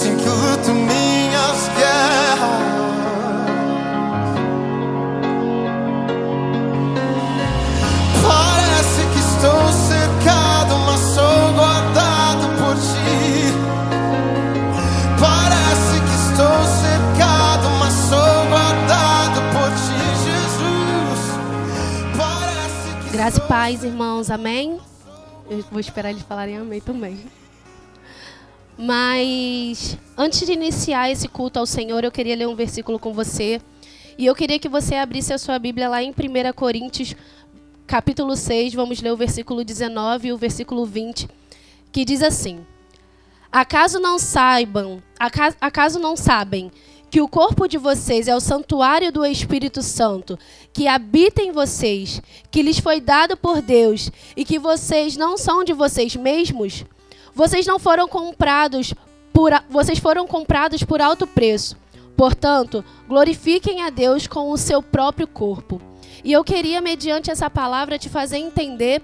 Parece que luto minhas guerras. Parece que estou cercado, mas sou guardado por ti. Parece que estou cercado, mas sou guardado por ti, Jesus. Parece que Graça e paz, irmãos, amém? Eu vou esperar eles falarem amém também. Mas antes de iniciar esse culto ao Senhor, eu queria ler um versículo com você. E eu queria que você abrisse a sua Bíblia lá em 1 Coríntios, capítulo 6, vamos ler o versículo 19 e o versículo 20, que diz assim: Acaso não sabem que o corpo de vocês é o santuário do Espírito Santo, que habita em vocês, que lhes foi dado por Deus, e que vocês não são de vocês mesmos? Vocês foram comprados por alto preço. Portanto, glorifiquem a Deus com o seu próprio corpo. E eu queria, mediante essa palavra, te fazer entender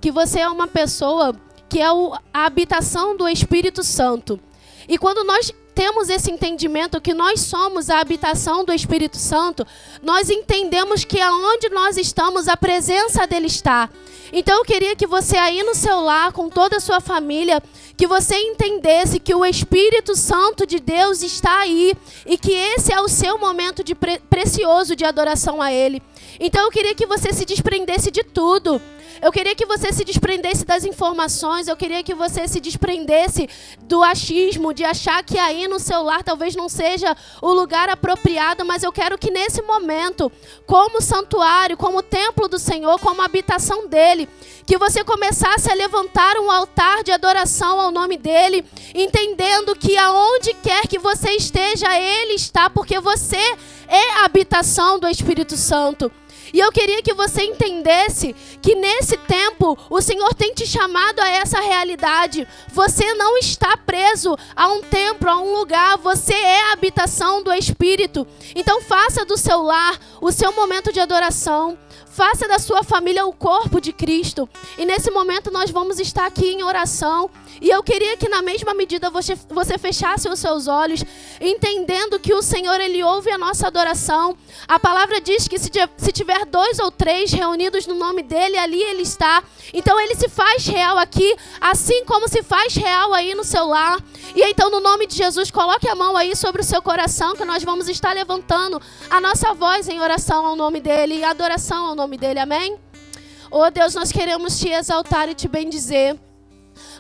que você é uma pessoa que é a habitação do Espírito Santo. E quando nós temos esse entendimento que nós somos a habitação do Espírito Santo, nós entendemos que aonde nós estamos, a presença dele está. Então eu queria que você aí no seu lar, com toda a sua família, que você entendesse que o Espírito Santo de Deus está aí e que esse é o seu momento precioso de adoração a Ele. Então eu queria que você se desprendesse de tudo. Eu queria que você se desprendesse das informações, eu queria que você se desprendesse do achismo, de achar que aí no seu lar talvez não seja o lugar apropriado, mas eu quero que nesse momento, como santuário, como templo do Senhor, como habitação dEle, que você começasse a levantar um altar de adoração ao nome dEle, entendendo que aonde quer que você esteja, Ele está, porque você é a habitação do Espírito Santo. E eu queria que você entendesse que nesse tempo o Senhor tem te chamado a essa realidade. Você não está preso a um templo, a um lugar. Você é a habitação do Espírito. Então faça do seu lar o seu momento de adoração. Faça da sua família o corpo de Cristo. E nesse momento nós vamos estar aqui em oração. E eu queria que na mesma medida você fechasse os seus olhos, entendendo que o Senhor, Ele ouve a nossa adoração. A palavra diz que se tiver 2 ou 3 reunidos no nome dEle, ali Ele está. Então Ele se faz real aqui, assim como se faz real aí no seu lar. E então no nome de Jesus, coloque a mão aí sobre o seu coração, que nós vamos estar levantando a nossa voz em oração ao nome dEle e adoração ao nome dEle, amém? Oh Deus, nós queremos te exaltar e te bendizer.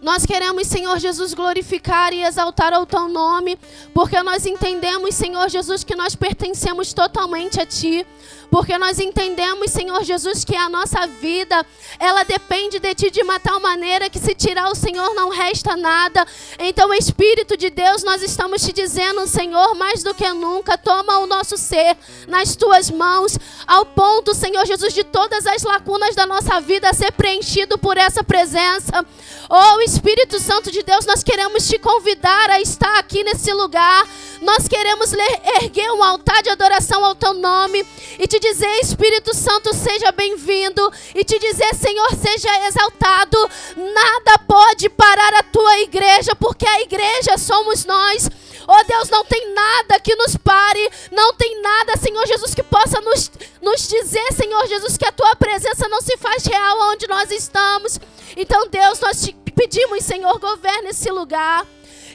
Nós queremos, Senhor Jesus, glorificar e exaltar o Teu nome, porque nós entendemos, Senhor Jesus, que nós pertencemos totalmente a Ti, porque nós entendemos, Senhor Jesus, que a nossa vida, ela depende de Ti de uma tal maneira que se tirar o Senhor não resta nada. Então, Espírito de Deus, nós estamos Te dizendo, Senhor, mais do que nunca, toma o nosso ser nas Tuas mãos, ao ponto, Senhor Jesus, de todas as lacunas da nossa vida ser preenchido por essa presença. Oh, Espírito Santo de Deus, nós queremos Te convidar a estar aqui nesse lugar. Nós queremos erguer um altar de adoração ao Teu nome e Te dizer, Espírito Santo, seja bem-vindo, e Te dizer, Senhor, seja exaltado. Nada pode parar a Tua igreja, porque a igreja somos nós. Oh Deus, não tem nada que nos pare, não tem nada, Senhor Jesus, que possa nos dizer, Senhor Jesus, que a Tua presença não se faz real onde nós estamos. Então, Deus, nós Te pedimos, Senhor, governa esse lugar.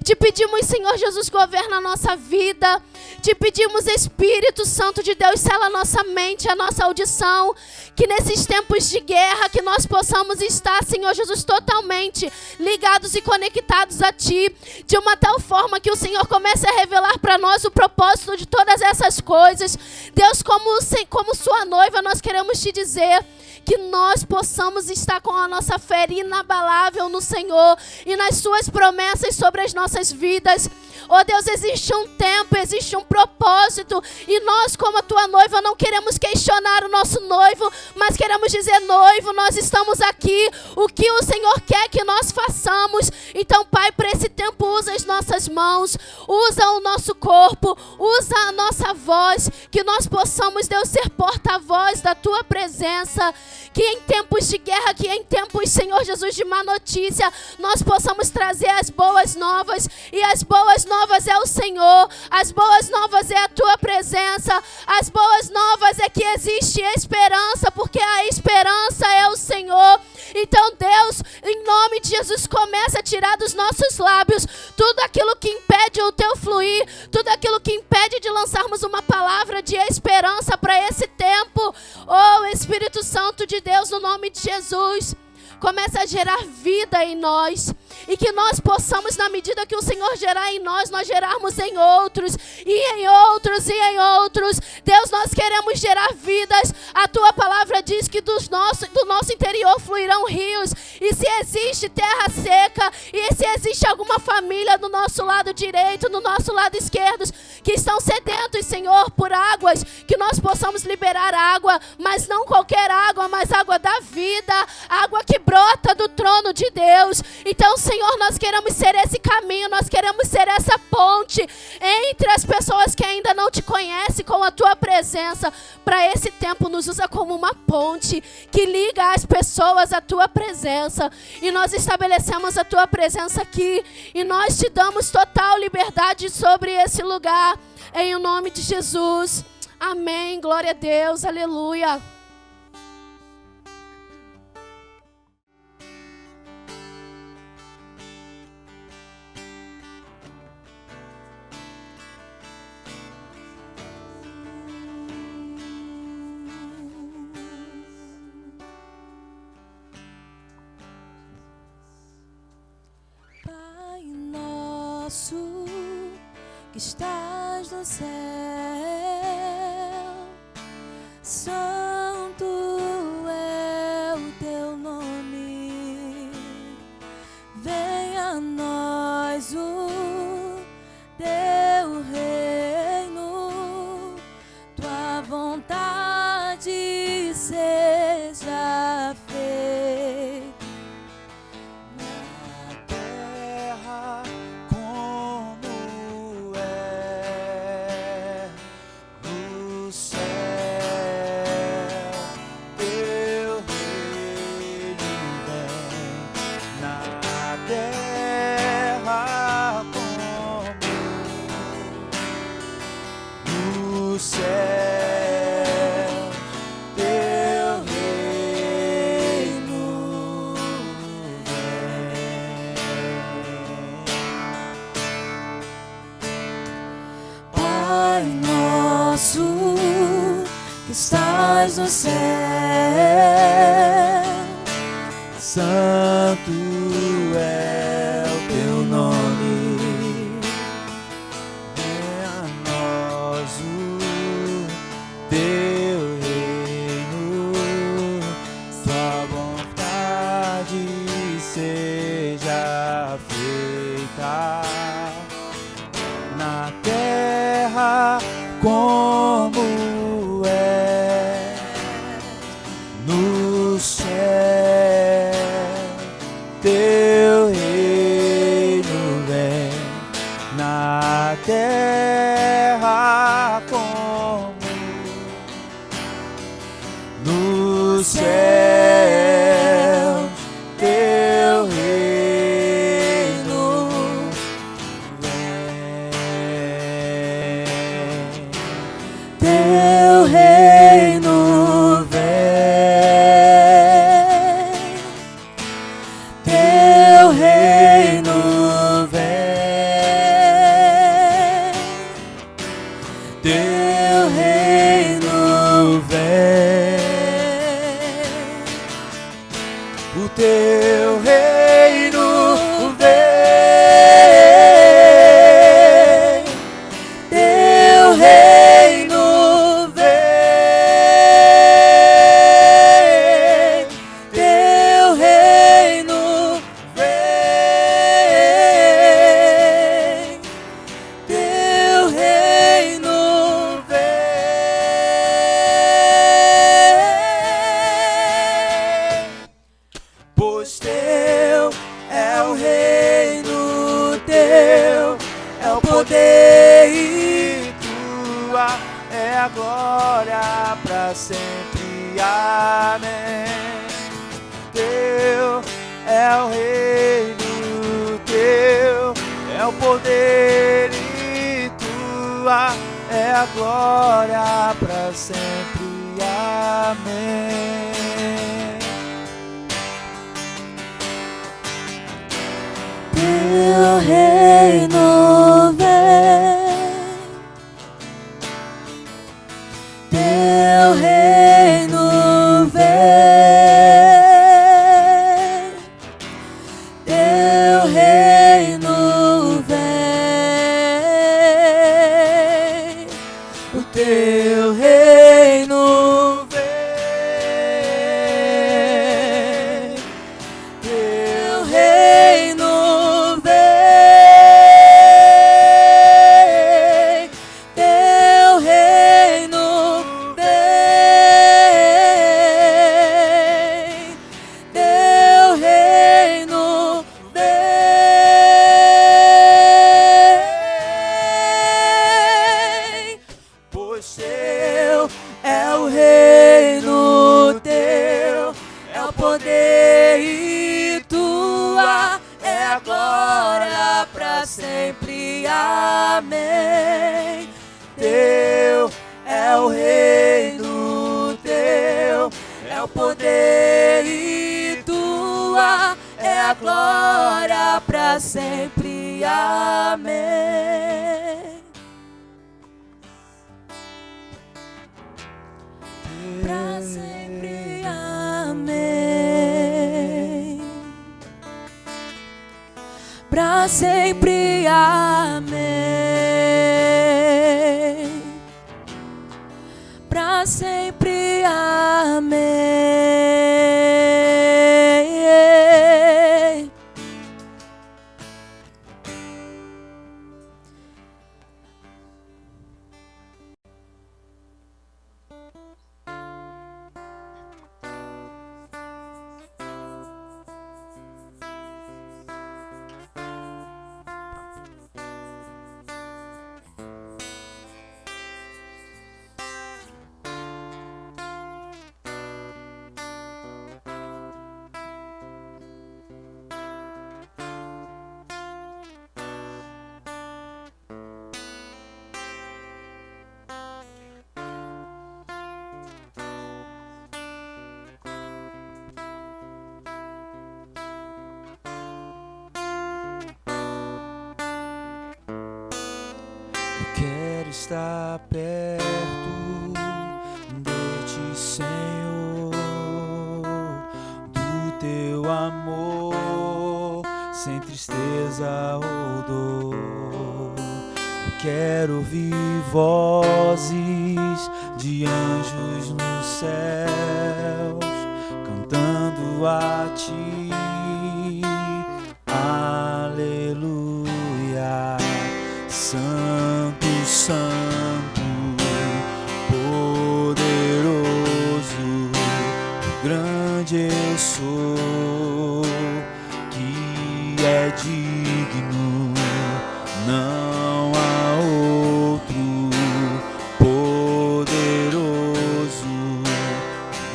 Te pedimos, Senhor Jesus, governa a nossa vida. Te pedimos, Espírito Santo de Deus, sela a nossa mente, a nossa audição. Que nesses tempos de guerra, que nós possamos estar, Senhor Jesus, totalmente ligados e conectados a Ti. De uma tal forma que o Senhor comece a revelar para nós o propósito de todas essas coisas. Deus, como Sua noiva, nós queremos Te dizer que nós possamos estar com a nossa fé inabalável no Senhor e nas Suas promessas sobre as nossas vidas. Oh Deus, existe um tempo, existe um propósito, e nós, como a Tua noiva, não queremos questionar o nosso noivo, mas queremos dizer, noivo, nós estamos aqui, o que o Senhor quer que nós façamos. Então, Pai, para esse tempo, usa as nossas nossas mãos, usa o nosso corpo, usa a nossa voz, que nós possamos, Deus, ser porta-voz da Tua presença, que em tempos de guerra, que em tempos, Senhor Jesus, de má notícia, nós possamos trazer as boas novas, e as boas novas é o Senhor, as boas novas é a Tua presença, as boas novas é que existe esperança, porque a esperança é o Senhor. Então, Deus, em nome de Jesus, começa a tirar dos nossos lábios tudo aquilo que impede o Teu fluir, tudo aquilo que impede de lançarmos uma palavra de esperança para esse tempo. Oh, Espírito Santo de Deus, no nome de Jesus, começa a gerar vida em nós, e que nós possamos, na medida que o Senhor gerar em nós, nós gerarmos em outros, e em outros, e em outros. Deus, nós queremos gerar vidas. A Tua palavra diz que do nosso interior fluirão rios, e se existe terra seca, e se existe alguma família no nosso lado direito, no nosso lado esquerdo, que estão sedentos, Senhor, por águas, que nós possamos liberar água, mas não qualquer água, mas água da vida, água que brota do trono de Deus. Então, Senhor, nós queremos ser esse caminho, nós queremos ser essa ponte entre as pessoas que ainda não Te conhecem com a Tua presença. Para esse tempo, nos usa como uma ponte que liga as pessoas à Tua presença, e nós estabelecemos a Tua presença aqui, e nós Te damos total liberdade sobre esse lugar, em o nome de Jesus. Amém, glória a Deus, aleluia. Que estás no céu, santo é o Teu nome. Venha a nós o Teu reino, Tua vontade seja feita na terra no céu. Teu reino vem na terra como no céu. Teu reino vem. Pai nosso que estás no céu, santo é o Teu nome. Venha a nós o Teu reino, Tua vontade seja feita na terra como é no céu. Teu reino vem na terra como no céu. Teu reino vem. Teu reino vem. Teu reino vem. a glória para sempre. Amém. Teu é o reino, teu é o poder e tua é a glória para sempre. Amém. Teu reino vem, teu reino vem, teu reino vem, o teu reino vem, teu reino vem, teu reino vem, teu reino vem, pois teu é o reino, teu é o poder e tua é a glória para sempre. Amém. Teu é o reino, teu é o poder e tua é a glória para sempre. Amém. Pra sempre. Amém. Pra sempre. Amém. Pra sempre. Amém. Quero estar perto de ti, Senhor, do teu amor, sem tristeza ou dor. Eu quero ouvir vozes de anjos nos céus, cantando a ti. Aleluia. Santo, Santo, poderoso, grande eu sou, que é digno, não há outro, poderoso,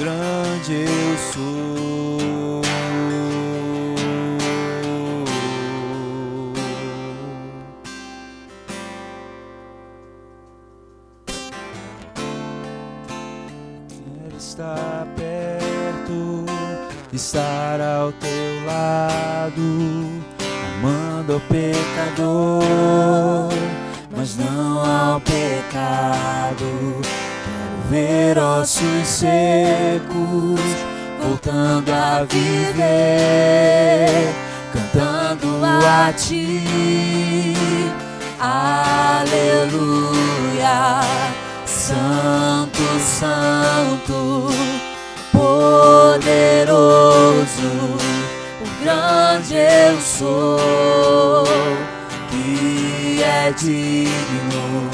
grande eu sou. Estar perto, estar ao teu lado, amando ao pecador, mas não ao pecado. Quero ver ossos secos voltando a viver, cantando a ti. Aleluia. Santo, Santo, poderoso, o grande eu sou, que é digno,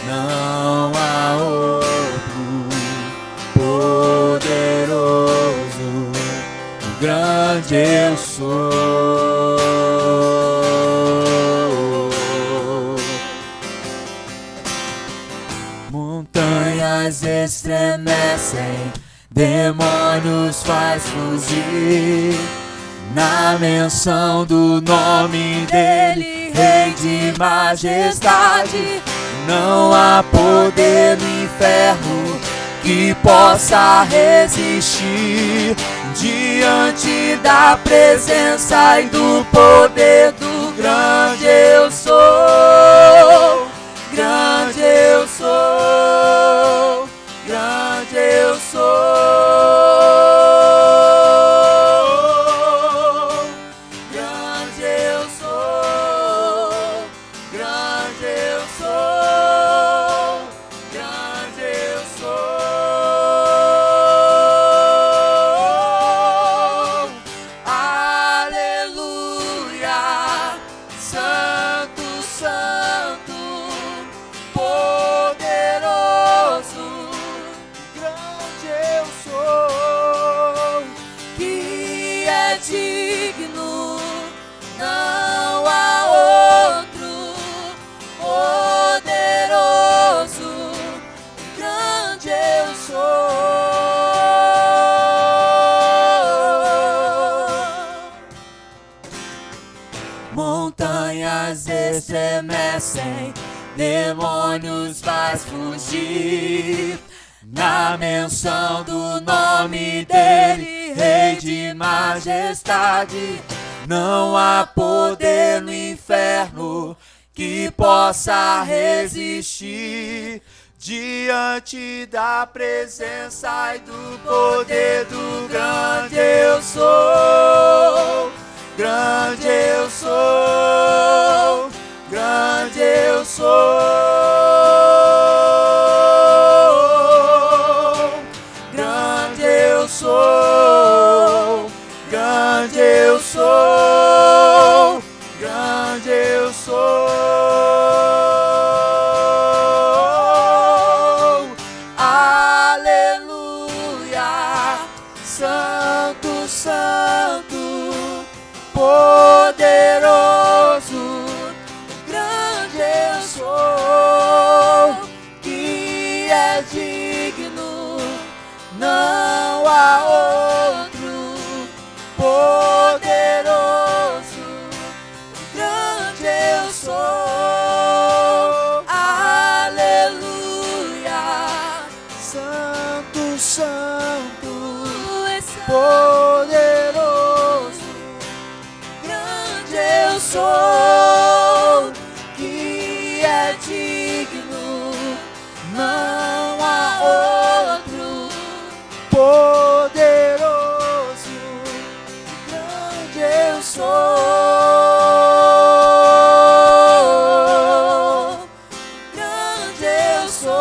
não há outro, poderoso, o grande eu sou. Montanha montanhas estremecem, demônios faz fugir. Na menção do nome dele, Rei de majestade, não há poder no inferno que possa resistir diante da presença e do poder do grande eu sou. Grande eu sou, grande eu sou. Montanhas estremecem, demônios faz fugir. Na menção do nome dele, Rei de majestade, não há poder no inferno que possa resistir diante da presença e do poder do grande eu sou. Grande eu sou, grande eu sou, grande eu sou, grande eu sou, grande eu sou. Aleluia, Santo, Santo, poderoso, grande eu sou, que é digno, não há outro, poderoso, grande eu sou, aleluia, Santo, Santo, poderoso, eu sou, que é digno, não há outro, poderoso, grande eu sou, grande eu sou.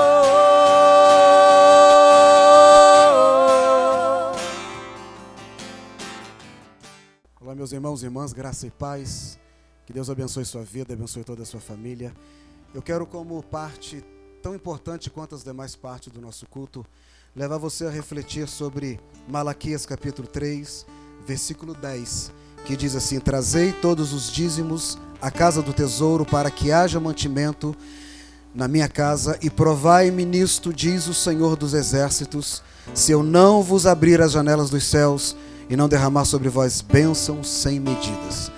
Olá, meus irmãos e irmãs, graça e paz. Que Deus abençoe sua vida, abençoe toda a sua família. Eu quero, como parte tão importante quanto as demais partes do nosso culto, levar você a refletir sobre Malaquias capítulo 3, versículo 10, que diz assim: trazei todos os dízimos à casa do tesouro, para que haja mantimento na minha casa, e provai-me nisto, diz o Senhor dos exércitos, se eu não vos abrir as janelas dos céus e não derramar sobre vós bênçãos sem medidas.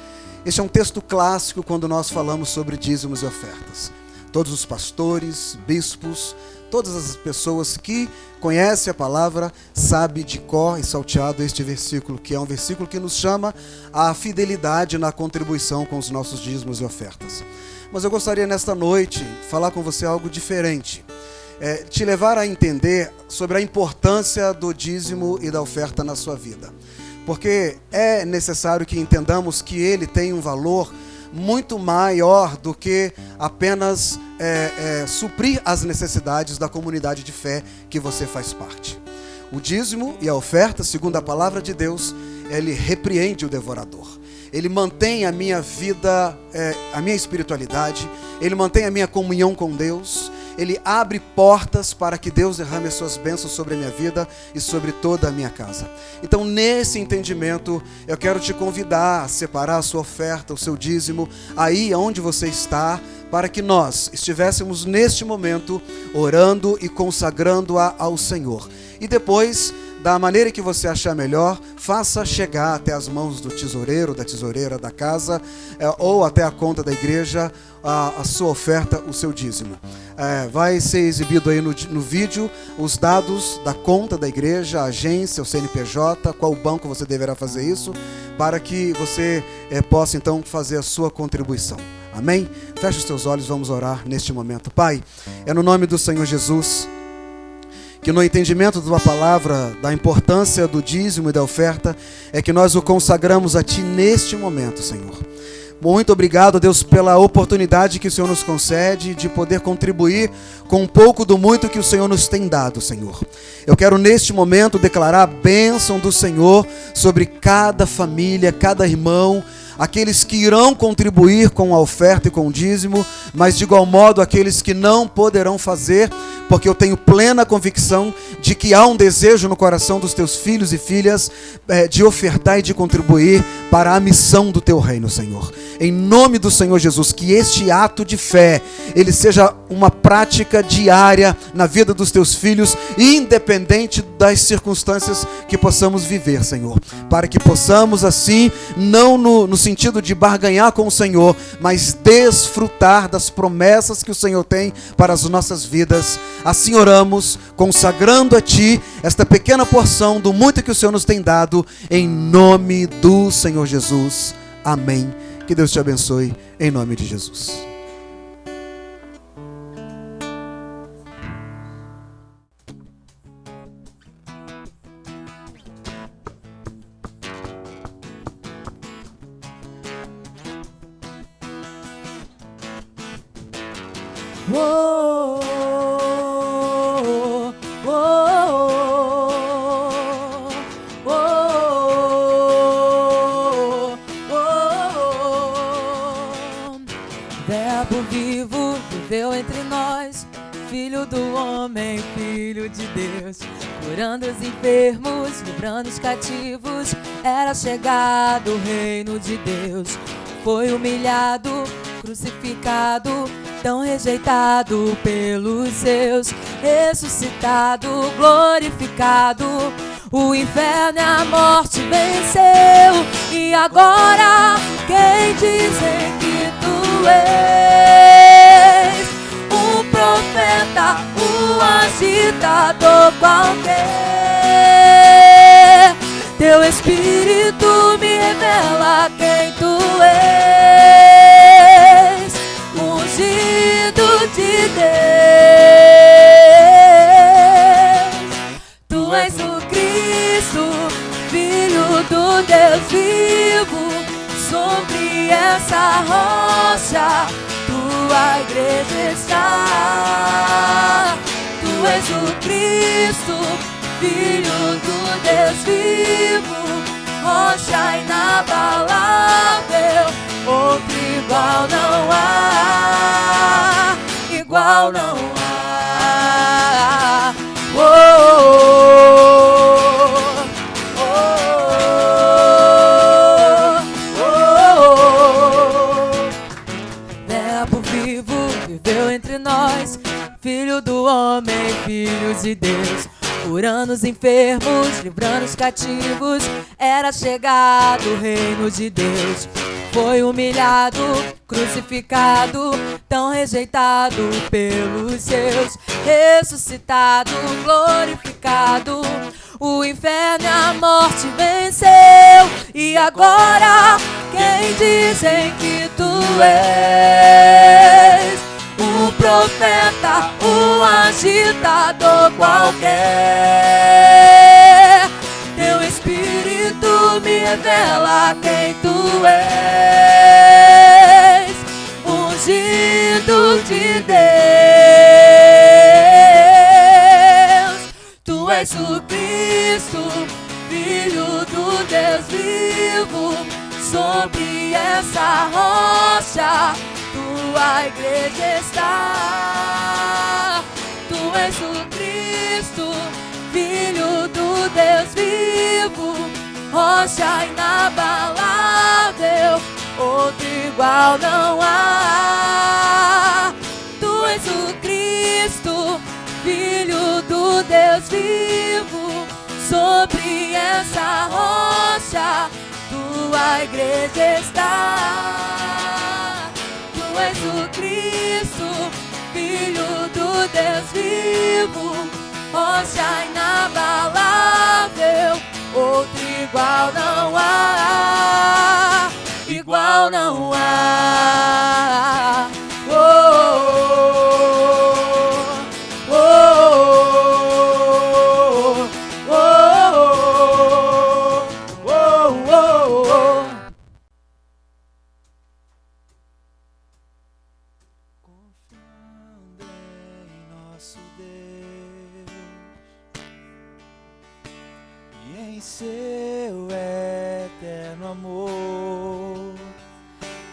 Este é um texto clássico quando nós falamos sobre dízimos e ofertas. Todos os pastores, bispos, todas as pessoas que conhecem a palavra sabem de cor e salteado este versículo, que é um versículo que nos chama à fidelidade na contribuição com os nossos dízimos e ofertas. Mas eu gostaria nesta noite falar com você algo diferente. Te levar a entender sobre a importância do dízimo e da oferta na sua vida. Porque é necessário que entendamos que ele tem um valor muito maior do que apenas suprir as necessidades da comunidade de fé que você faz parte. O dízimo e a oferta, segundo a palavra de Deus, ele repreende o devorador. Ele mantém a minha vida, a minha espiritualidade, ele mantém a minha comunhão com Deus, ele abre portas para que Deus derrame as suas bênçãos sobre a minha vida e sobre toda a minha casa. Então, nesse entendimento, eu quero te convidar a separar a sua oferta, o seu dízimo, aí onde você está, para que nós estivéssemos neste momento orando e consagrando-a ao Senhor. E depois, da maneira que você achar melhor, faça chegar até as mãos do tesoureiro, da tesoureira da casa, ou até a conta da igreja, a sua oferta, o seu dízimo. Vai ser exibido aí no vídeo os dados da conta da igreja, a agência, o CNPJ, qual banco você deverá fazer isso, para que você possa então fazer a sua contribuição. Amém? Feche os teus olhos, vamos orar neste momento. Pai, é no nome do Senhor Jesus, que no entendimento da tua palavra, da importância do dízimo e da oferta, é que nós o consagramos a Ti neste momento, Senhor. Muito obrigado, Deus, pela oportunidade que o Senhor nos concede de poder contribuir com um pouco do muito que o Senhor nos tem dado, Senhor. Eu quero neste momento declarar a bênção do Senhor sobre cada família, cada irmão, aqueles que irão contribuir com a oferta e com o dízimo, mas de igual modo aqueles que não poderão fazer, porque eu tenho plena convicção de que há um desejo no coração dos teus filhos e filhas de ofertar e de contribuir para a missão do teu reino, Senhor. Em nome do Senhor Jesus, que este ato de fé, ele seja uma prática diária na vida dos teus filhos, independente das circunstâncias que possamos viver, Senhor. Para que possamos assim, não no sentido de barganhar com o Senhor, mas desfrutar das promessas que o Senhor tem para as nossas vidas. Assim oramos, consagrando a Ti esta pequena porção do muito que o Senhor nos tem dado, em nome do Senhor Jesus. Amém. Que Deus te abençoe, em nome de Jesus. Oh, oh, oh, oh, oh. Verbo vivo viveu entre nós, Filho do homem, Filho de Deus, curando os enfermos, livrando os cativos. Era chegado o reino de Deus. Foi humilhado, crucificado, tão rejeitado pelos seus, ressuscitado, glorificado, o inferno e a morte venceu. E agora, quem dizem que tu és? Um profeta, um agitador qualquer. Teu Espírito me revela quem tu és, ungido de Deus. Tu és o Cristo, Filho do Deus vivo. Sobre essa rocha tua igreja está. Tu és o Cristo, Filho do Deus vivo, rocha inabalável, outro igual não há, igual não há. Oh, oh, oh, oh, oh. Verbo vivo viveu entre nós, Filho do homem, Filho de Deus, curando os enfermos, livrando os cativos. Era chegado o reino de Deus. Foi humilhado, crucificado, tão rejeitado pelos seus, ressuscitado, glorificado, o inferno e a morte venceu. E agora, quem dizem que tu és? Um profeta, um agitador qualquer. Teu Espírito me revela quem tu és, ungido de Deus. Tu és o Cristo, Filho do Deus vivo. Sobre essa rocha tua igreja está. Tu és o Cristo, Filho do Deus vivo, rocha inabalável, outro igual não há. tua igreja está. Tu és o Cristo, Filho do Deus vivo, rocha inabalável, outro igual não há, igual não há. Oh, oh, oh, oh, oh, oh, oh. Confiando em nosso Deus e em seu eterno amor,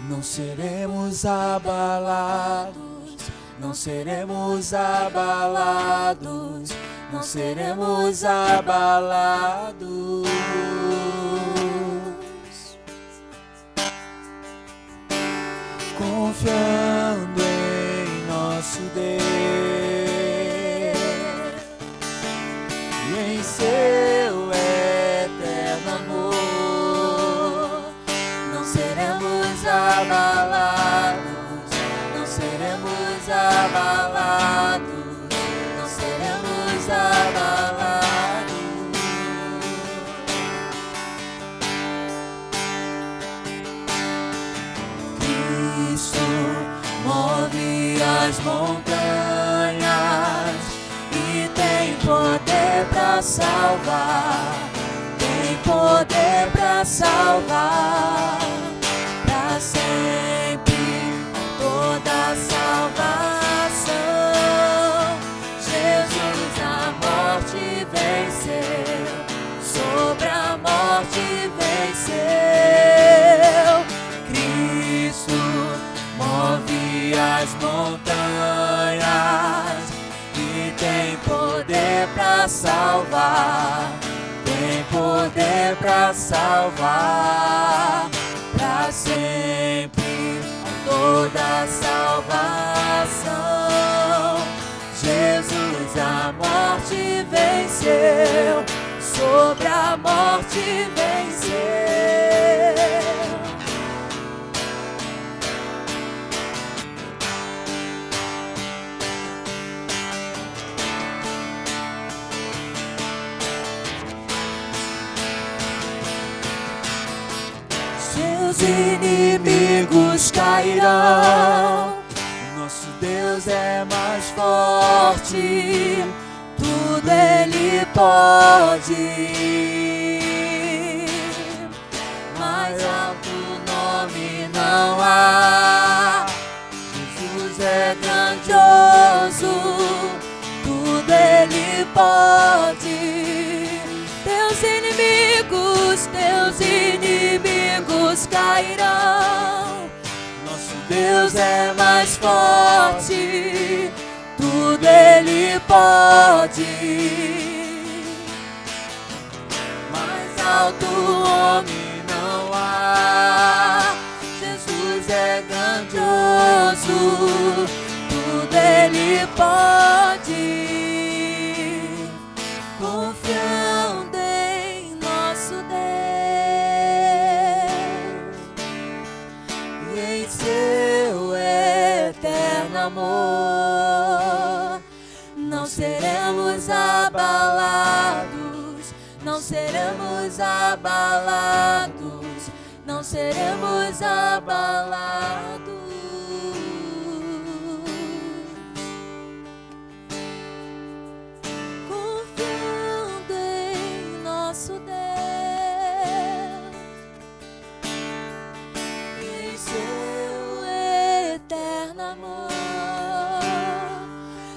não seremos abalados, não seremos abalados, não seremos abalados. Confiando em nosso Deus e em seu eterno amor, não seremos abalados, não seremos abalados, não seremos abalados. Cristo move as montanhas e tem poder para salvar, tem poder para salvar, para sempre toda salvação. Jesus a morte venceu, sobre a morte venceu. Cristo move as montanhas e tem poder para salvar, tem poder para salvar, para sempre toda salvação. Jesus a morte venceu, sobre a morte venceu. Seus inimigos cairão, nosso Deus é mais forte, tudo Ele pode. Mais alto nome não há, Jesus é grandioso, tudo Ele pode. Teus inimigos cairão, nosso Deus é mais forte, tudo Ele pode. Mais alto homem não há, Jesus é grandioso, tudo Ele pode. Confiando em nosso Deus e em seu eterno amor, não seremos abalados, não seremos abalados, não seremos abalados. Confiando em nosso Deus e em seu eterno amor,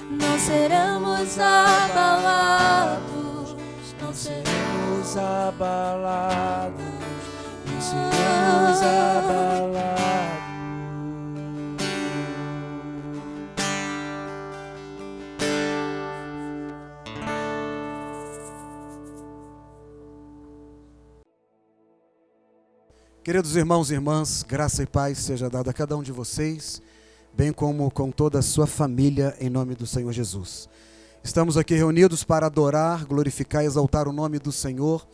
não seremos abalados, não seremos abalados, não seremos abalados. Queridos irmãos e irmãs, graça e paz seja dada a cada um de vocês, bem como com toda a sua família, em nome do Senhor Jesus. Estamos aqui reunidos para adorar, glorificar e exaltar o nome do Senhor,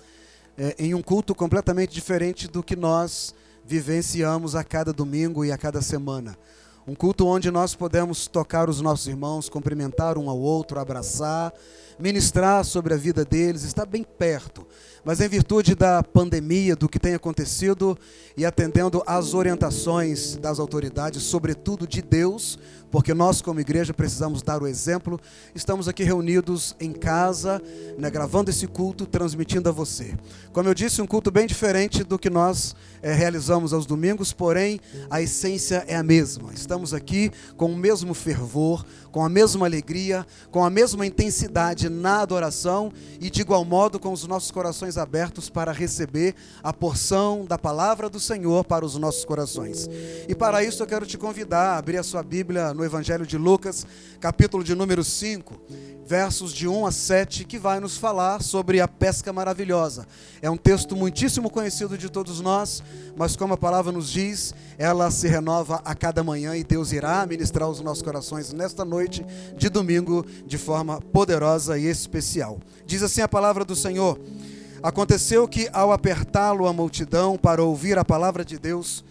em um culto completamente diferente do que nós vivenciamos a cada domingo e a cada semana. Um culto onde nós podemos tocar os nossos irmãos, cumprimentar um ao outro, abraçar, ministrar sobre a vida deles, estar bem perto. Mas em virtude da pandemia, do que tem acontecido e atendendo às orientações das autoridades, sobretudo de Deus, porque nós como igreja precisamos dar o exemplo, estamos aqui reunidos em casa, gravando esse culto, transmitindo a você. Como eu disse, um culto bem diferente do que nós realizamos aos domingos, porém a essência é a mesma. Estamos aqui com o mesmo fervor, com a mesma alegria, com a mesma intensidade na adoração e de igual modo com os nossos corações abertos para receber a porção da palavra do Senhor para os nossos corações. E para isso eu quero te convidar a abrir a sua Bíblia no Evangelho de Lucas, capítulo de número 5, versos de 1 a 7, que vai nos falar sobre a pesca maravilhosa. É um texto muitíssimo conhecido de todos nós, mas como a palavra nos diz, ela se renova a cada manhã e Deus irá ministrar os nossos corações nesta noite de domingo de forma poderosa e especial. Diz assim a palavra do Senhor: aconteceu que ao apertá-lo a multidão para ouvir a palavra de Deus,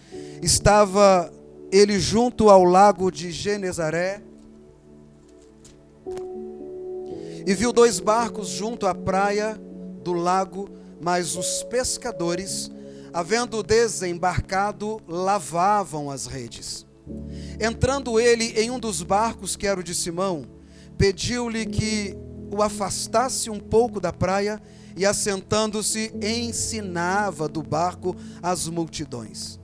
estava ele junto ao lago de Genezaré, e viu 2 barcos junto à praia do lago, mas os pescadores, havendo desembarcado, lavavam as redes. Entrando ele em um dos barcos, que era o de Simão, pediu-lhe que o afastasse um pouco da praia, e assentando-se, ensinava do barco as multidões.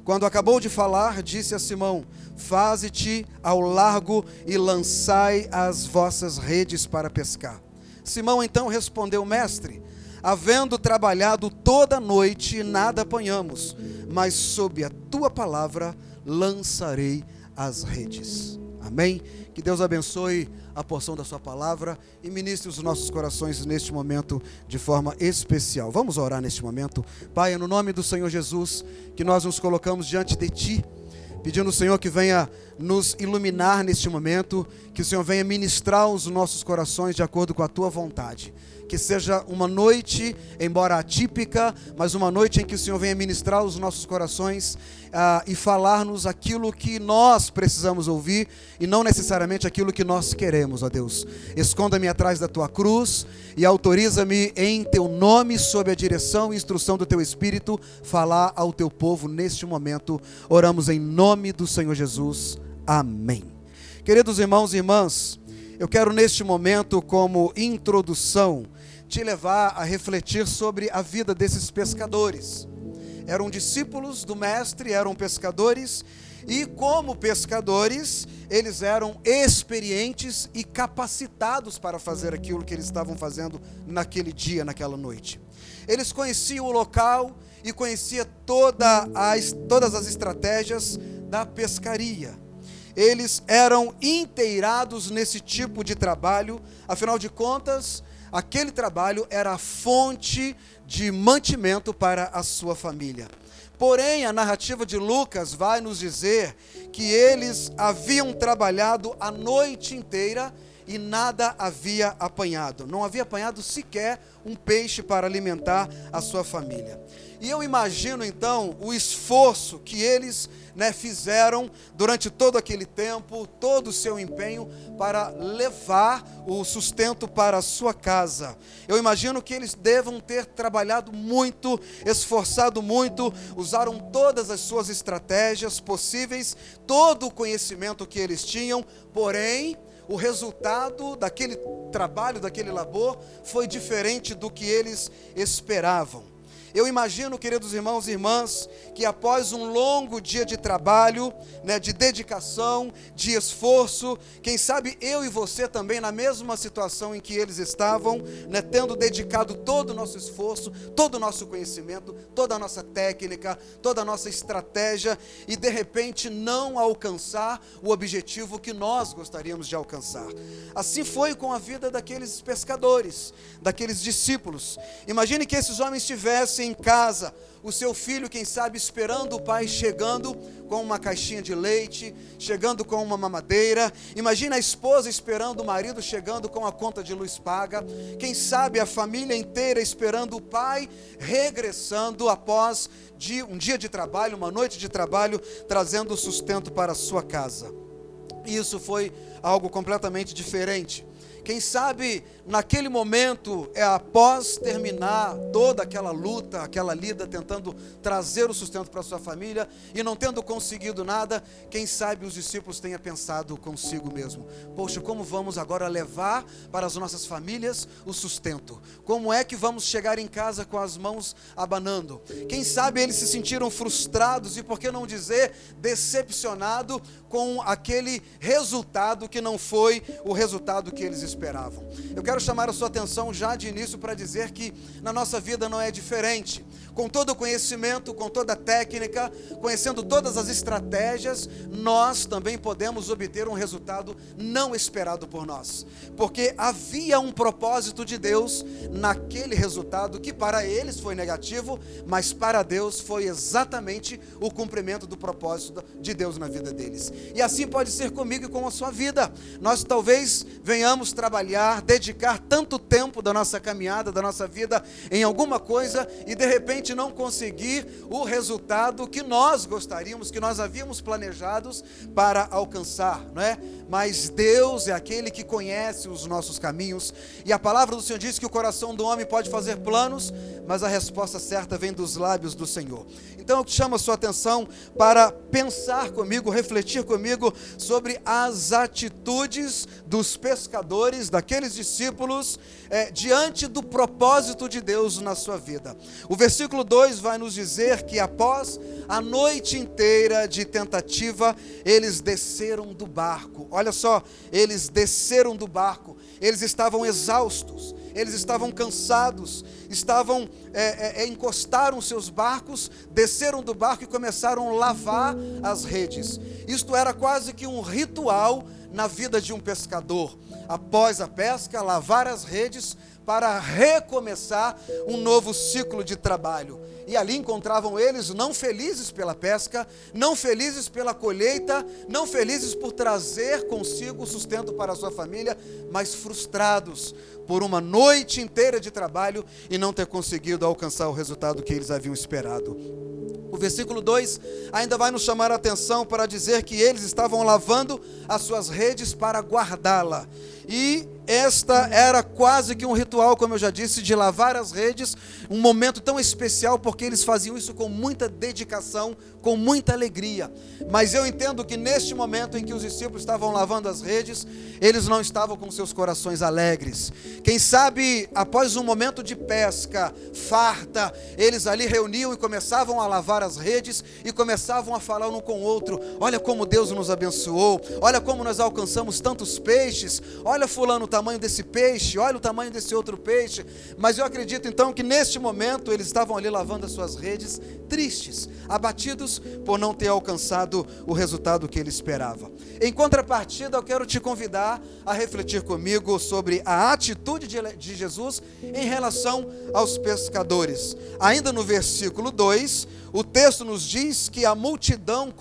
Quando acabou de falar, disse a Simão: faze-te ao largo e lançai as vossas redes para pescar. Simão então respondeu: mestre, havendo trabalhado toda a noite, nada apanhamos, mas sob a tua palavra lançarei as redes. Amém? Que Deus abençoe a porção da sua palavra e ministre os nossos corações neste momento de forma especial. Vamos orar neste momento. Pai, é no nome do Senhor Jesus que nós nos colocamos diante de Ti, pedindo ao Senhor que venha nos iluminar neste momento, que o Senhor venha ministrar os nossos corações de acordo com a Tua vontade. Que seja uma noite, embora atípica, mas uma noite em que o Senhor venha ministrar os nossos corações e falar-nos aquilo que nós precisamos ouvir e não necessariamente aquilo que nós queremos, ó Deus. Esconda-me atrás da Tua cruz e autoriza-me em Teu nome, sob a direção e instrução do Teu Espírito, falar ao Teu povo neste momento. Oramos em nome do Senhor Jesus. Amém. Queridos irmãos e irmãs, eu quero neste momento, como introdução, te levar a refletir sobre a vida desses pescadores. Eram discípulos do mestre, eram pescadores, e como pescadores, eles eram experientes e capacitados para fazer aquilo que eles estavam fazendo naquele dia, naquela noite. Eles conheciam o local e conheciam todas as estratégias da pescaria. Eles eram inteirados nesse tipo de trabalho, afinal de contas, aquele trabalho era a fonte de mantimento para a sua família. Porém, a narrativa de Lucas vai nos dizer que eles haviam trabalhado a noite inteira e nada havia apanhado. Não havia apanhado sequer um peixe para alimentar a sua família. E eu imagino então o esforço que eles fizeram durante todo aquele tempo, todo o seu empenho para levar o sustento para a sua casa. Eu imagino que eles devam ter trabalhado muito, esforçado muito, usaram todas as suas estratégias possíveis, todo o conhecimento que eles tinham, porém, o resultado daquele trabalho, daquele labor, foi diferente do que eles esperavam. Eu imagino, queridos irmãos e irmãs, que após um longo dia de trabalho, de dedicação, de esforço, quem sabe eu e você também na mesma situação em que eles estavam, tendo dedicado todo o nosso esforço, todo o nosso conhecimento, toda a nossa técnica, toda a nossa estratégia, e de repente não alcançar o objetivo que nós gostaríamos de alcançar. Assim foi com a vida daqueles pescadores, daqueles discípulos. Imagine que esses homens tivessem você em casa, o seu filho, quem sabe, esperando o pai chegando com uma caixinha de leite, chegando com uma mamadeira. Imagina a esposa esperando o marido chegando com a conta de luz paga. Quem sabe a família inteira esperando o pai regressando após um dia de trabalho, uma noite de trabalho, trazendo o sustento para a sua casa. Isso foi algo completamente diferente. Quem sabe, naquele momento, após terminar toda aquela luta, aquela lida, tentando trazer o sustento para a sua família, e não tendo conseguido nada, quem sabe os discípulos tenham pensado consigo mesmo: poxa, como vamos agora levar para as nossas famílias o sustento? Como é que vamos chegar em casa com as mãos abanando? Quem sabe eles se sentiram frustrados e, por que não dizer, decepcionados com aquele resultado que não foi o resultado que eles esperavam. Eu quero chamar a sua atenção já de início para dizer que na nossa vida não é diferente. Com todo o conhecimento, com toda a técnica, conhecendo todas as estratégias, nós também podemos obter um resultado não esperado por nós. Porque havia um propósito de Deus naquele resultado que para eles foi negativo, mas para Deus foi exatamente o cumprimento do propósito de Deus na vida deles. E assim pode ser comigo e com a sua vida. Nós talvez venhamos trabalhar, dedicar tanto tempo da nossa caminhada, da nossa vida em alguma coisa e de repente não conseguir o resultado que nós gostaríamos, que nós havíamos planejados para alcançar, não é? Mas Deus é aquele que conhece os nossos caminhos, e a palavra do Senhor diz que o coração do homem pode fazer planos, mas a resposta certa vem dos lábios do Senhor. Então eu chamo a sua atenção para pensar comigo, refletir comigo sobre as atitudes dos pescadores, daqueles discípulos, diante do propósito de Deus na sua vida. O versículo 2 vai nos dizer que após a noite inteira de tentativa, eles desceram do barco. Olha só, eles desceram do barco, eles estavam exaustos, eles estavam cansados, encostaram seus barcos, desceram do barco e começaram a lavar as redes. Isto era quase que um ritual na vida de um pescador. Após a pesca, lavar as redes para recomeçar um novo ciclo de trabalho. E ali encontravam eles não felizes pela pesca, não felizes pela colheita, não felizes por trazer consigo o sustento para a sua família, mas frustrados por uma noite inteira de trabalho e não ter conseguido alcançar o resultado que eles haviam esperado. O versículo 2 ainda vai nos chamar a atenção para dizer que eles estavam lavando as suas redes para guardá-la. E esta era quase que um ritual, como eu já disse, de lavar as redes, um momento tão especial, porque eles faziam isso com muita dedicação, com muita alegria. Mas eu entendo que neste momento em que os discípulos estavam lavando as redes, eles não estavam com seus corações alegres. Quem sabe, após um momento de pesca farta, eles ali reuniam e começavam a lavar as redes e começavam a falar um com o outro: olha como Deus nos abençoou, olha como nós alcançamos tantos peixes, olha fulano o tamanho desse peixe, olha o tamanho desse outro peixe. Mas eu acredito então que neste momento eles estavam ali lavando as suas redes, tristes, abatidos por não ter alcançado o resultado que ele esperava. Em contrapartida, eu quero te convidar a refletir comigo sobre a atitude de Jesus em relação aos pescadores. Ainda no versículo 2, o texto nos diz que a multidão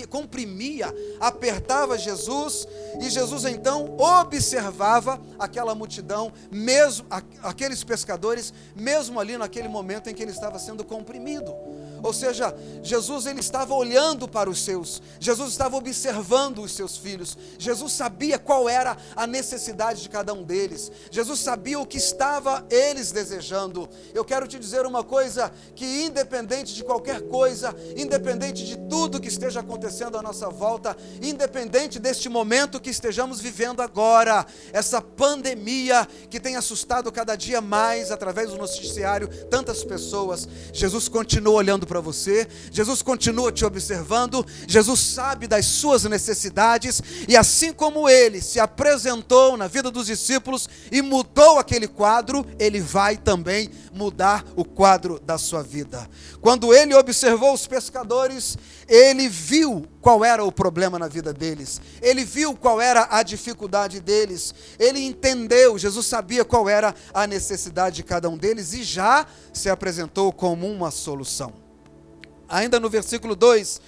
comprimia, apertava Jesus, e Jesus então observava aquela multidão, mesmo aqueles pescadores, mesmo ali naquele momento em que ele estava sendo comprimido. Ou seja, Jesus ele estava olhando para os seus, Jesus estava observando os seus filhos, Jesus sabia qual era a necessidade de cada um deles, Jesus sabia o que estava eles desejando. Eu quero te dizer uma coisa, que independente de qualquer coisa, independente de tudo que esteja acontecendo à nossa volta, independente deste momento que estejamos vivendo agora, essa pandemia que tem assustado cada dia mais através do noticiário tantas pessoas, Jesus continua olhando para você, Jesus continua te observando, Jesus sabe das suas necessidades, e assim como ele se apresentou na vida dos discípulos e mudou aquele quadro, ele vai também mudar o quadro da sua vida. Quando ele observou os pescadores, ele viu qual era o problema na vida deles, ele viu qual era a dificuldade deles, ele entendeu, Jesus sabia qual era a necessidade de cada um deles e já se apresentou como uma solução. Ainda no versículo 2,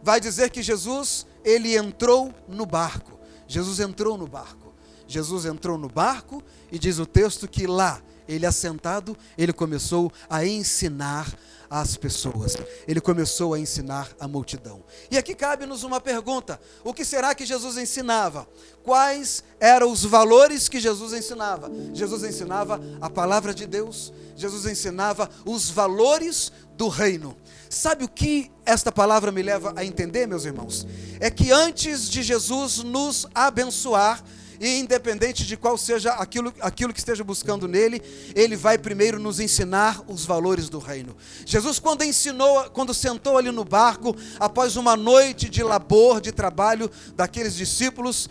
vai dizer que Jesus, ele entrou no barco. Jesus entrou no barco. Jesus entrou no barco e diz o texto que lá, ele assentado, ele começou a ensinar as pessoas. Ele começou a ensinar a multidão. E aqui cabe-nos uma pergunta: o que será que Jesus ensinava? Quais eram os valores que Jesus ensinava? Jesus ensinava a palavra de Deus, Jesus ensinava os valores do reino. Sabe o que esta palavra me leva a entender, meus irmãos? É que antes de Jesus nos abençoar, e independente de qual seja aquilo que esteja buscando nele, ele vai primeiro nos ensinar os valores do reino. Jesus, quando sentou ali no barco, após uma noite de labor, de trabalho daqueles discípulos,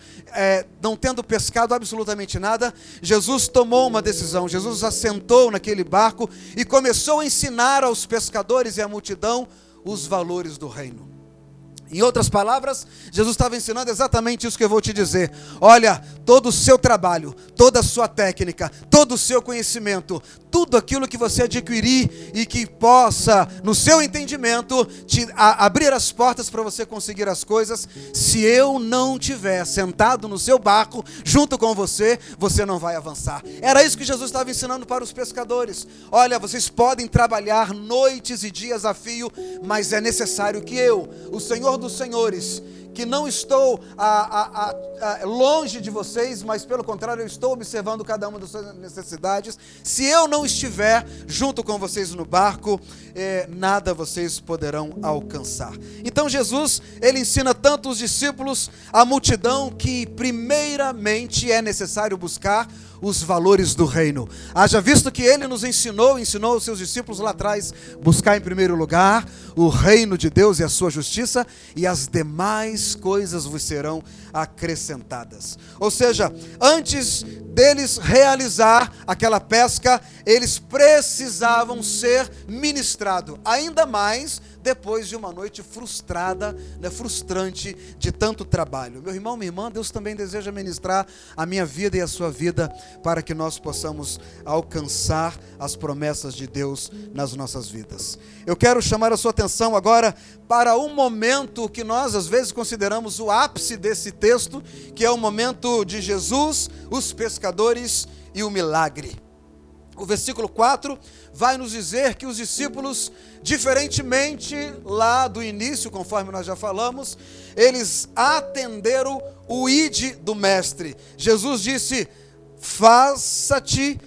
não tendo pescado absolutamente nada, Jesus tomou uma decisão. Jesus assentou naquele barco e começou a ensinar aos pescadores e à multidão os valores do reino. Em outras palavras, Jesus estava ensinando exatamente isso que eu vou te dizer. Olha, todo o seu trabalho, toda a sua técnica, todo o seu conhecimento, tudo aquilo que você adquirir e que possa, no seu entendimento, abrir as portas para você conseguir as coisas, se eu não estiver sentado no seu barco, junto com você, você não vai avançar. Era isso que Jesus estava ensinando para os pescadores. Olha, vocês podem trabalhar noites e dias a fio, mas é necessário que eu, o Senhor dos Senhores, que não estou longe de vocês, mas pelo contrário, eu estou observando cada uma das suas necessidades. Se eu não estiver junto com vocês no barco, nada vocês poderão alcançar. Então Jesus, ele ensina tanto os discípulos, a multidão, que primeiramente é necessário buscar os valores do reino. Haja visto que ele nos ensinou aos seus discípulos lá atrás, buscar em primeiro lugar o reino de Deus e a sua justiça, e as demais coisas vos serão acrescentadas. Ou seja, antes deles realizar aquela pesca, eles precisavam ser ministrados, ainda mais depois de uma noite frustrada, frustrante de tanto trabalho. Meu irmão, minha irmã, Deus também deseja ministrar a minha vida e a sua vida para que nós possamos alcançar as promessas de Deus nas nossas vidas. Eu quero chamar a sua atenção agora para um momento que nós às vezes consideramos o ápice desse texto, que é o momento de Jesus, os pescadores e o milagre. O versículo 4 vai nos dizer que os discípulos, diferentemente lá do início, conforme nós já falamos, eles atenderam o ide do mestre. Jesus disse: faze-te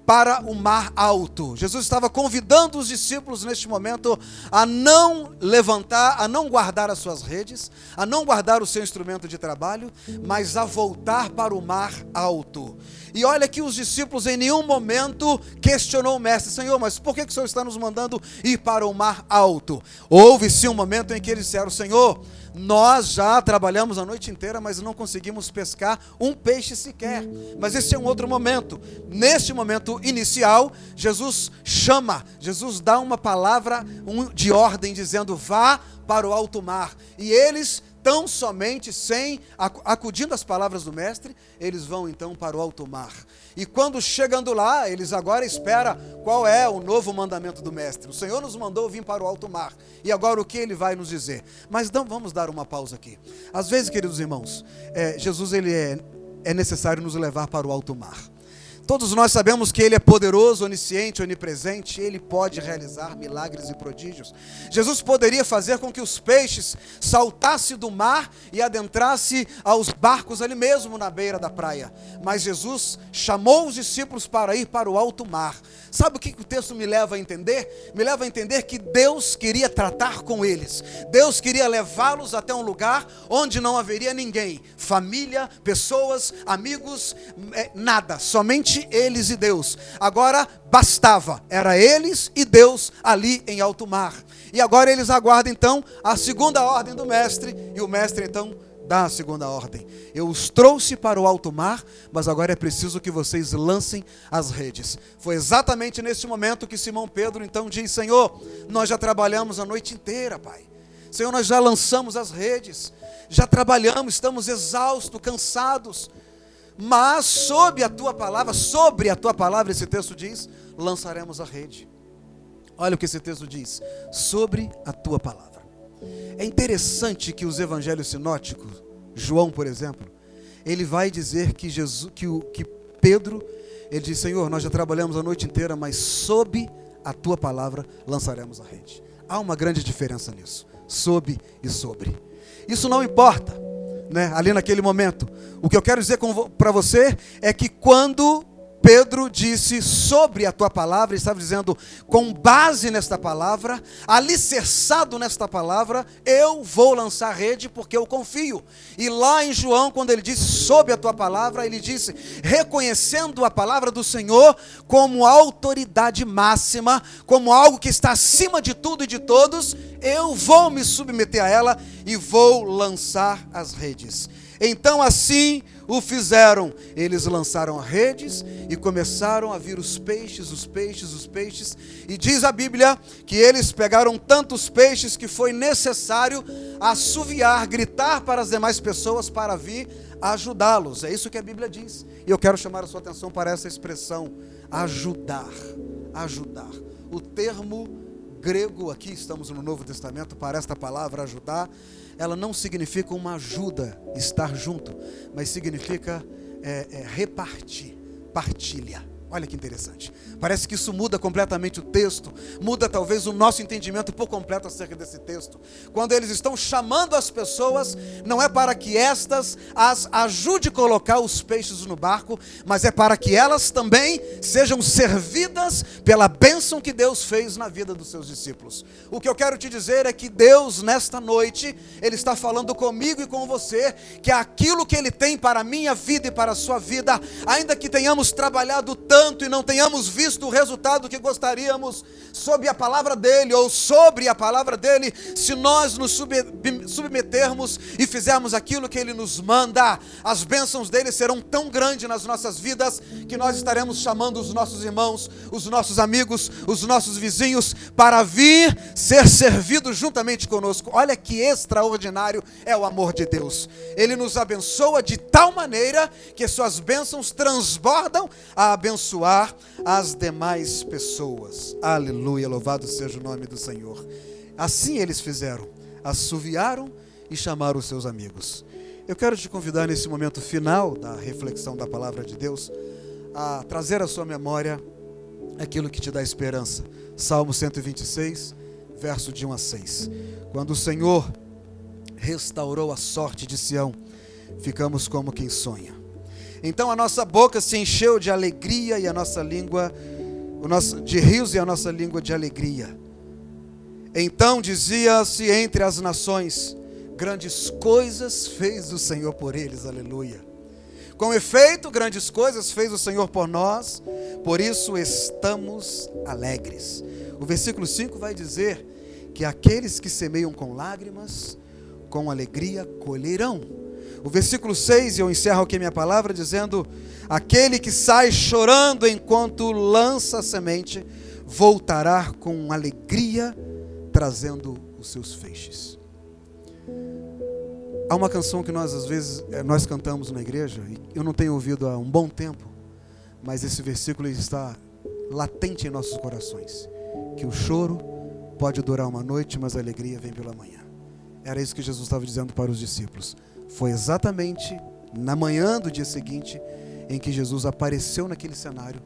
para o mar alto. Jesus estava convidando os discípulos neste momento a não levantar, a não guardar as suas redes, a não guardar o seu instrumento de trabalho, mas a voltar para o mar alto. E olha que os discípulos em nenhum momento questionou o mestre: Senhor, mas por que o Senhor está nos mandando ir para o mar alto? Houve sim um momento em que eles disseram: Senhor, nós já trabalhamos a noite inteira, mas não conseguimos pescar um peixe sequer. Mas esse é um outro momento. Neste momento inicial, Jesus dá uma palavra de ordem, dizendo: vá para o alto mar. E eles, tão somente acudindo às palavras do mestre, eles vão então para o alto mar. E quando chegando lá, eles agora esperam qual é o novo mandamento do mestre. O Senhor nos mandou vir para o alto mar. E agora o que ele vai nos dizer? Mas não, vamos dar uma pausa aqui. Às vezes, queridos irmãos, Jesus ele é necessário nos levar para o alto mar. Todos nós sabemos que Ele é poderoso, onisciente, onipresente. Ele pode realizar milagres e prodígios. Jesus poderia fazer com que os peixes saltassem do mar e adentrassem aos barcos ali mesmo na beira da praia. Mas Jesus chamou os discípulos para ir para o alto mar. Sabe o que o texto me leva a entender? Me leva a entender que Deus queria tratar com eles. Deus queria levá-los até um lugar onde não haveria ninguém. Família, pessoas, amigos, nada. Somente somente eles e Deus. Agora bastava, era eles e Deus ali em alto mar. E agora eles aguardam então a segunda ordem do mestre, e o mestre então dá a segunda ordem. Eu os trouxe para o alto mar, mas agora é preciso que vocês lancem as redes. Foi exatamente nesse momento que Simão Pedro então diz: Senhor, nós já trabalhamos a noite inteira, Pai. Senhor, nós já lançamos as redes, já trabalhamos, estamos exaustos, cansados, mas sobre a tua palavra, esse texto diz, lançaremos a rede. Olha o que esse texto diz: sobre a tua palavra. É interessante que os evangelhos sinóticos, João, por exemplo, ele vai dizer que Pedro, ele diz: Senhor, nós já trabalhamos a noite inteira, mas sob a tua palavra lançaremos a rede. Há uma grande diferença nisso, sob e sobre. Isso não importa, né? Ali naquele momento, o que eu quero dizer para você é que quando Pedro disse sobre a tua palavra, ele estava dizendo, com base nesta palavra, alicerçado nesta palavra, eu vou lançar a rede porque eu confio. E lá em João, quando ele disse sobre a tua palavra, ele disse, reconhecendo a palavra do Senhor como autoridade máxima, como algo que está acima de tudo e de todos, eu vou me submeter a ela e vou lançar as redes. Então assim o fizeram, eles lançaram as redes e começaram a vir os peixes, e diz a Bíblia que eles pegaram tantos peixes que foi necessário assoviar, gritar para as demais pessoas para vir ajudá-los. É isso que a Bíblia diz, e eu quero chamar a sua atenção para essa expressão, ajudar. O termo grego, aqui estamos no Novo Testamento, para esta palavra ajudar, ela não significa uma ajuda, estar junto, mas significa repartir, partilha. Olha que interessante. Parece que isso muda completamente o texto, muda talvez o nosso entendimento por completo acerca desse texto. Quando eles estão chamando as pessoas, não é para que estas as ajude a colocar os peixes no barco, mas é para que elas também sejam servidas pela bênção que Deus fez na vida dos seus discípulos. O que eu quero te dizer é que Deus, nesta noite, Ele está falando comigo e com você, que aquilo que Ele tem para a minha vida e para a sua vida, ainda que tenhamos trabalhado tanto e não tenhamos visto o resultado que gostaríamos sob a palavra dele ou sobre a palavra dele, se nós nos submetermos e fizermos aquilo que ele nos manda, as bênçãos dele serão tão grandes nas nossas vidas que nós estaremos chamando os nossos irmãos, os nossos amigos, os nossos vizinhos para vir ser servidos juntamente conosco. Olha que extraordinário é o amor de Deus. Ele nos abençoa de tal maneira que suas bênçãos transbordam a abençoar as demais pessoas. Aleluia, louvado seja o nome do Senhor. Assim eles fizeram, assoviaram e chamaram os seus amigos. Eu quero te convidar nesse momento final da reflexão da palavra de Deus a trazer à sua memória aquilo que te dá esperança. Salmo 126, verso de 1 a 6. Quando o Senhor restaurou a sorte de Sião, ficamos como quem sonha. Então a nossa boca se encheu de alegria e a nossa língua, de rios e a nossa língua de alegria. Então dizia-se entre as nações, grandes coisas fez o Senhor por eles, aleluia. Com efeito, grandes coisas fez o Senhor por nós, por isso estamos alegres. O versículo 5 vai dizer que aqueles que semeiam com lágrimas, com alegria colherão. O versículo 6, eu encerro aqui minha palavra dizendo, aquele que sai chorando enquanto lança a semente, voltará com alegria, trazendo os seus feixes. Há uma canção que nós às vezes nós cantamos na igreja, e eu não tenho ouvido há um bom tempo, mas esse versículo está latente em nossos corações, que o choro pode durar uma noite, mas a alegria vem pela manhã. Era isso que Jesus estava dizendo para os discípulos. Foi exatamente na manhã do dia seguinte em que Jesus apareceu naquele cenário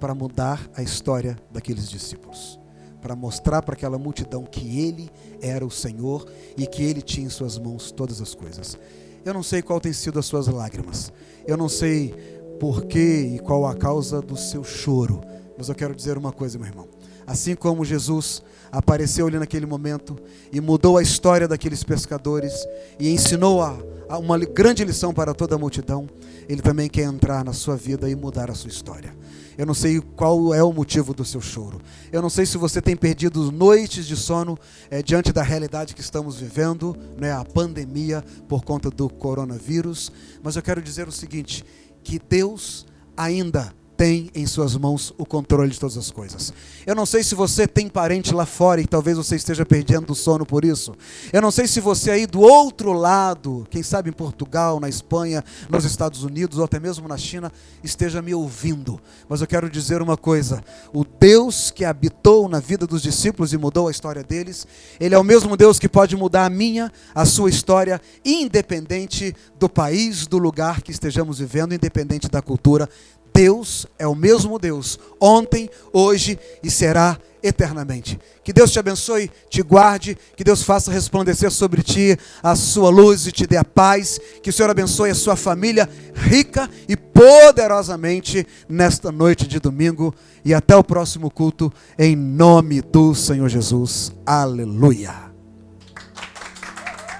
para mudar a história daqueles discípulos, para mostrar para aquela multidão que Ele era o Senhor e que Ele tinha em suas mãos todas as coisas. Eu não sei qual tem sido as suas lágrimas, eu não sei porquê e qual a causa do seu choro, mas eu quero dizer uma coisa, meu irmão. Assim como Jesus apareceu ali naquele momento e mudou a história daqueles pescadores e ensinou uma grande lição para toda a multidão, Ele também quer entrar na sua vida e mudar a sua história. Eu não sei qual é o motivo do seu choro. Eu não sei se você tem perdido noites de sono diante da realidade que estamos vivendo, né, a pandemia por conta do coronavírus. Mas eu quero dizer o seguinte, que Deus ainda tem em suas mãos o controle de todas as coisas. Eu não sei se você tem parente lá fora e talvez você esteja perdendo o sono por isso. Eu não sei se você aí do outro lado, quem sabe em Portugal, na Espanha, nos Estados Unidos ou até mesmo na China, esteja me ouvindo. Mas eu quero dizer uma coisa, o Deus que habitou na vida dos discípulos e mudou a história deles, Ele é o mesmo Deus que pode mudar a minha, a sua história, independente do país, do lugar que estejamos vivendo, independente da cultura. Deus é o mesmo Deus, ontem, hoje e será eternamente. Que Deus te abençoe, te guarde, que Deus faça resplandecer sobre ti a sua luz e te dê a paz, que o Senhor abençoe a sua família rica e poderosamente nesta noite de domingo e até o próximo culto, em nome do Senhor Jesus. Aleluia.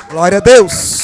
Glória a Deus.